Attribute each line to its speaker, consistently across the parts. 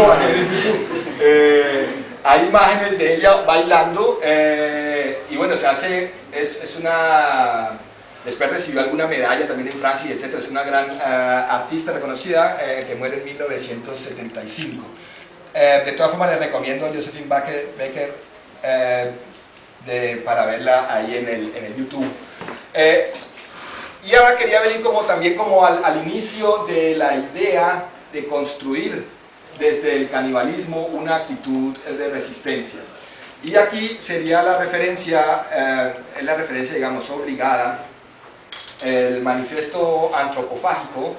Speaker 1: Lisboa en YouTube. Hay imágenes de ella bailando y bueno, se hace, es una, después recibió alguna medalla también en Francia y etcétera, es una gran artista reconocida que muere en 1975. De todas formas les recomiendo a Josephine Baker para verla ahí en el YouTube. Y ahora quería venir también al inicio de la idea de construir desde el canibalismo una actitud de resistencia. Y aquí sería la referencia, digamos, obligada, el manifiesto antropofágico,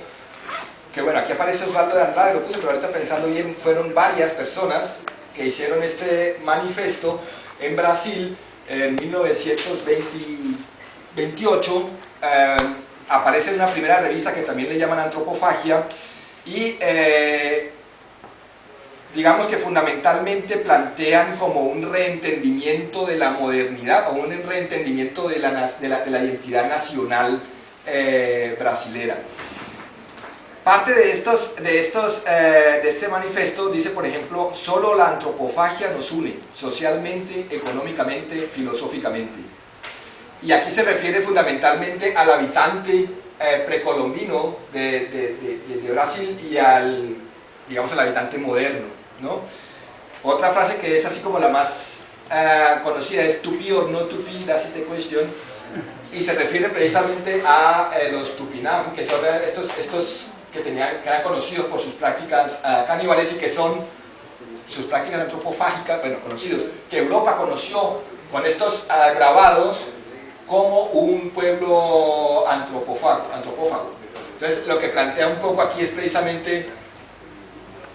Speaker 1: que bueno, aquí aparece Osvaldo de Andrade, lo puse, pero ahorita pensando bien, fueron varias personas que hicieron este manifiesto en Brasil en 1928. Aparece en una primera revista que también le llaman Antropofagia y digamos que fundamentalmente plantean como un reentendimiento de la modernidad o un reentendimiento de la identidad nacional brasilera. Parte de este manifiesto dice, por ejemplo, solo la antropofagia nos une, socialmente, económicamente, filosóficamente. Y aquí se refiere fundamentalmente al habitante precolombino de Brasil y al habitante moderno, ¿no? Otra frase que es así como la más conocida es tupi or no tupi, das is the question, y se refiere precisamente a los tupinam, que son estos que eran conocidos por sus prácticas caníbales y que son sus prácticas antropofágicas, bueno, conocidos, que Europa conoció con estos grabados como un pueblo antropófago. Entonces lo que plantea un poco aquí es precisamente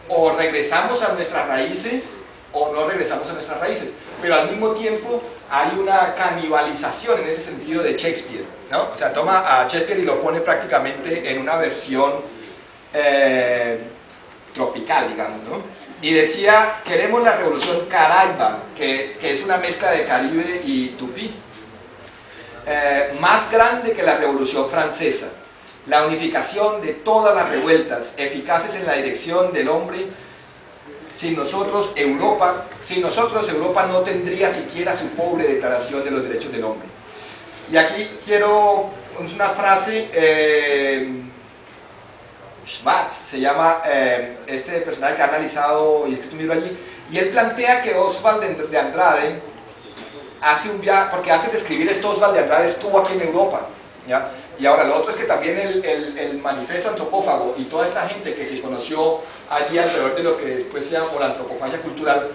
Speaker 1: o regresamos a nuestras raíces o no regresamos a nuestras raíces, pero al mismo tiempo hay una canibalización en ese sentido de Shakespeare, ¿no? O sea, toma a Shakespeare y lo pone prácticamente en una versión tropical, digamos, ¿no? Y decía, queremos la revolución Caraiba, que es una mezcla de Caribe y Tupí, más grande que la revolución francesa, la unificación de todas las revueltas, eficaces en la dirección del hombre. Sin nosotros Europa no tendría siquiera su pobre declaración de los derechos del hombre. Y aquí quiero, es una frase, Schwartz se llama este personaje que ha analizado y escrito un libro allí, y él plantea que Osvaldo de Andrade hace un viaje, porque antes de escribir esto Osvaldo de Andrade estuvo aquí en Europa, ¿ya? Y ahora lo otro es que también el manifiesto antropófago y toda esta gente que se conoció allí alrededor de lo que después se llamó la antropofagia cultural,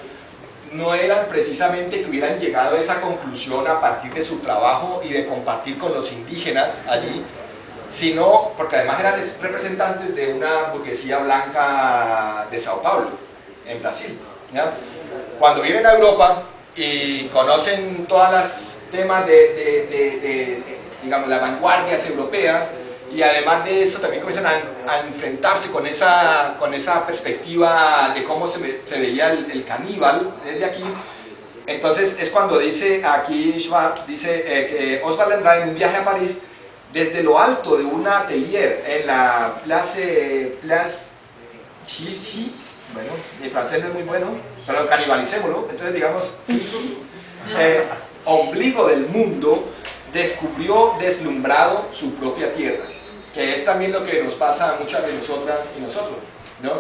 Speaker 1: no eran precisamente que hubieran llegado a esa conclusión a partir de su trabajo y de compartir con los indígenas allí, sino porque además eran representantes de una burguesía blanca de Sao Paulo, en Brasil, ¿ya? Cuando vienen a Europa y conocen todos los temas digamos, las vanguardias europeas, y además de eso también comienzan a enfrentarse con esa perspectiva de cómo se veía el caníbal desde aquí. Entonces es cuando dice aquí Schwartz, dice que Osvaldo Andrade en un viaje a París, desde lo alto de un atelier en la Place Clichy, bueno, mi francés no es muy bueno, pero canibalicémoslo, entonces digamos, ombligo del mundo, descubrió deslumbrado su propia tierra, que es también lo que nos pasa a muchas de nosotras y nosotros, ¿no?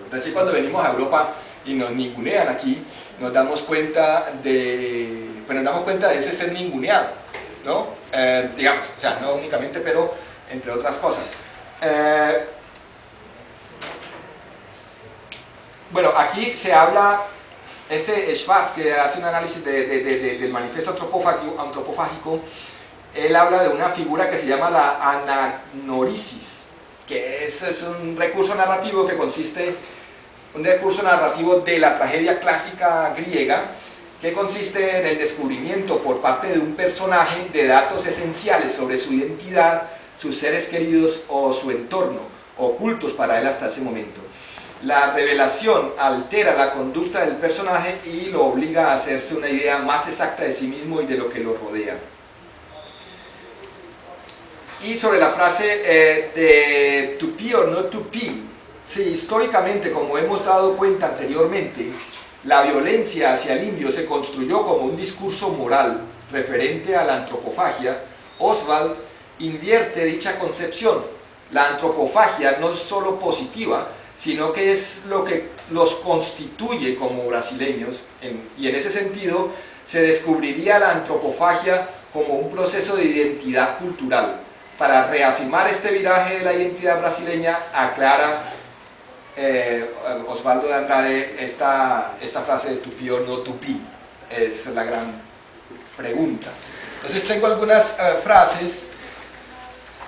Speaker 1: Entonces cuando venimos a Europa y nos ningunean aquí, nos damos cuenta de ese ser ninguneado, ¿no? Digamos, o sea, no únicamente, pero entre otras cosas. Bueno, aquí se habla, Schwartz, que hace un análisis del manifiesto antropofágico, él habla de una figura que se llama la ananorisis, que es un recurso narrativo que consiste, un recurso narrativo de la tragedia clásica griega, que consiste en el descubrimiento por parte de un personaje de datos esenciales sobre su identidad, sus seres queridos o su entorno, ocultos para él hasta ese momento. La revelación altera la conducta del personaje y lo obliga a hacerse una idea más exacta de sí mismo y de lo que lo rodea. Y sobre la frase de to be or not to be, si históricamente, como hemos dado cuenta anteriormente, la violencia hacia el indio se construyó como un discurso moral referente a la antropofagia, Oswald invierte dicha concepción. La antropofagia no es solo positiva, sino que es lo que los constituye como brasileños, y en ese sentido se descubriría la antropofagia como un proceso de identidad cultural. Para reafirmar este viraje de la identidad brasileña, aclara Osvaldo de Andrade esta frase de tupí o no tupí, es la gran pregunta. Entonces tengo algunas frases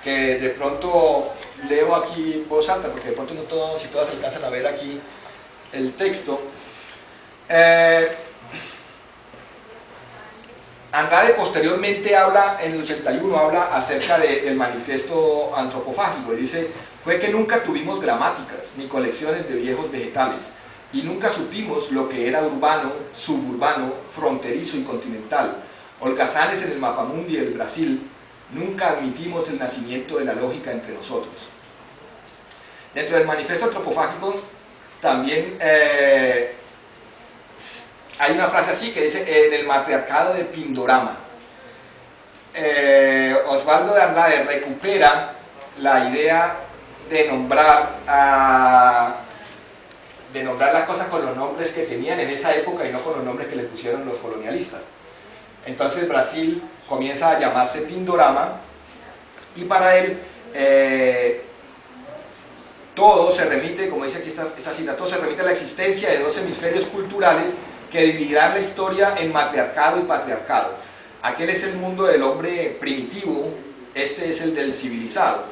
Speaker 1: que de pronto leo aquí en voz alta, porque de pronto no todos y todas alcanzan a ver aquí el texto. Andrade posteriormente habla, en el 81, habla acerca del manifiesto antropofágico y dice: fue que nunca tuvimos gramáticas ni colecciones de viejos vegetales y nunca supimos lo que era urbano, suburbano, fronterizo y continental, holgazanes en el mapamundi del Brasil. Nunca admitimos el nacimiento de la lógica entre nosotros. Dentro del manifiesto antropofágico también hay una frase así que dice: en el matriarcado de Pindorama. Osvaldo de Andrade recupera la idea de nombrar las cosas con los nombres que tenían en esa época y no con los nombres que le pusieron los colonialistas. Entonces Brasil comienza a llamarse Pindorama, y para él todo se remite, como dice aquí esta cita, todo se remite a la existencia de dos hemisferios culturales que dividirán la historia en matriarcado y patriarcado. Aquel es el mundo del hombre primitivo, este es el del civilizado.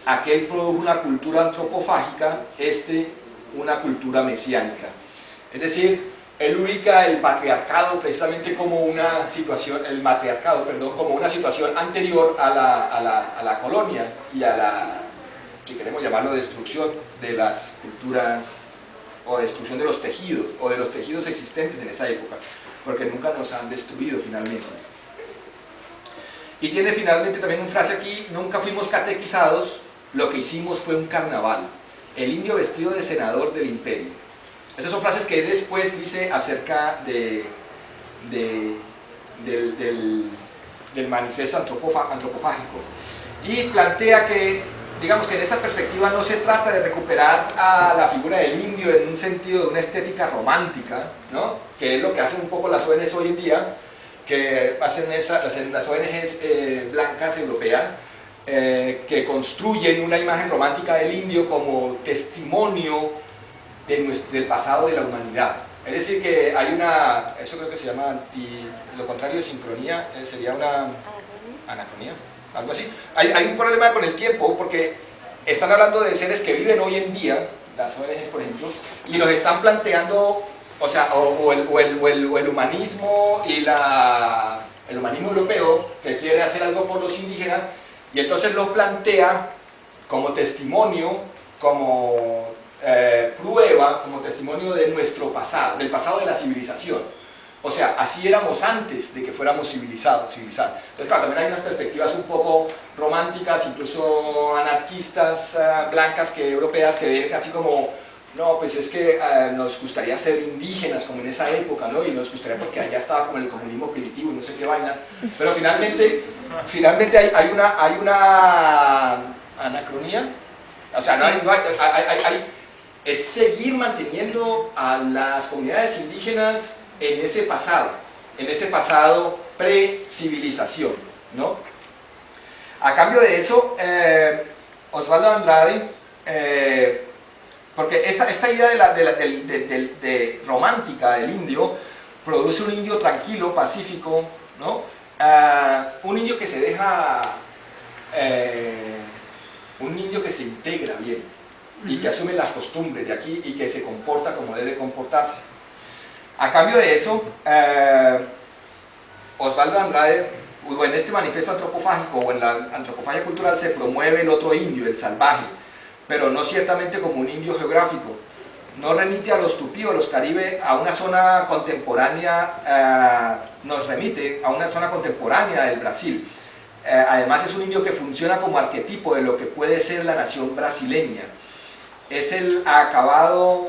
Speaker 1: Aquel produjo una cultura antropofágica, este una cultura mesiánica. Es decir, él ubica el patriarcado precisamente como una situación, el matriarcado, perdón, como una situación anterior a la colonia y a la, si queremos llamarlo, destrucción de las culturas, o destrucción de los tejidos existentes en esa época, porque nunca nos han destruido finalmente. Y tiene finalmente también una frase aquí: nunca fuimos catequizados, lo que hicimos fue un carnaval, el indio vestido de senador del imperio. Esas son frases que después dice acerca del manifiesto antropofágico, y plantea que, digamos que en esa perspectiva no se trata de recuperar a la figura del indio en un sentido de una estética romántica, ¿no?, que es lo que hacen un poco las ONGs hoy en día, que hacen las ONGs blancas europeas, que construyen una imagen romántica del indio como testimonio del pasado de la humanidad. Es decir, que hay una, eso creo que se llama lo contrario de sincronía, sería una anacronía, algo así. Hay un problema con el tiempo, porque están hablando de seres que viven hoy en día, las ONGs por ejemplo, y nos están planteando, o sea, el humanismo y el humanismo europeo, que quiere hacer algo por los indígenas, y entonces los plantea como testimonio, como prueba, como testimonio de nuestro pasado, del pasado de la civilización. O sea, así éramos antes de que fuéramos civilizados. Entonces, claro, también hay unas perspectivas un poco románticas, incluso anarquistas, blancas, europeas, que ven casi como: no, pues es que nos gustaría ser indígenas como en esa época, ¿no? Y nos gustaría, porque allá estaba como el comunismo primitivo y no sé qué vaina. Pero finalmente hay una anacronía. O sea, es seguir manteniendo a las comunidades indígenas en ese pasado pre-civilización, ¿no? A cambio de eso, Osvaldo Andrade, porque esta idea de romántica del indio produce un indio tranquilo, pacífico, ¿no? Un indio que se deja, un indio que se integra bien y que asume las costumbres de aquí y que se comporta como debe comportarse. A cambio de eso, Osvaldo Andrade, en este manifiesto antropofágico o en la antropofagia cultural, se promueve el otro indio, el salvaje, pero no ciertamente como un indio geográfico. No remite a los tupí o los caribe a una zona contemporánea, nos remite a una zona contemporánea del Brasil. Además es un indio que funciona como arquetipo de lo que puede ser la nación brasileña. es el acabado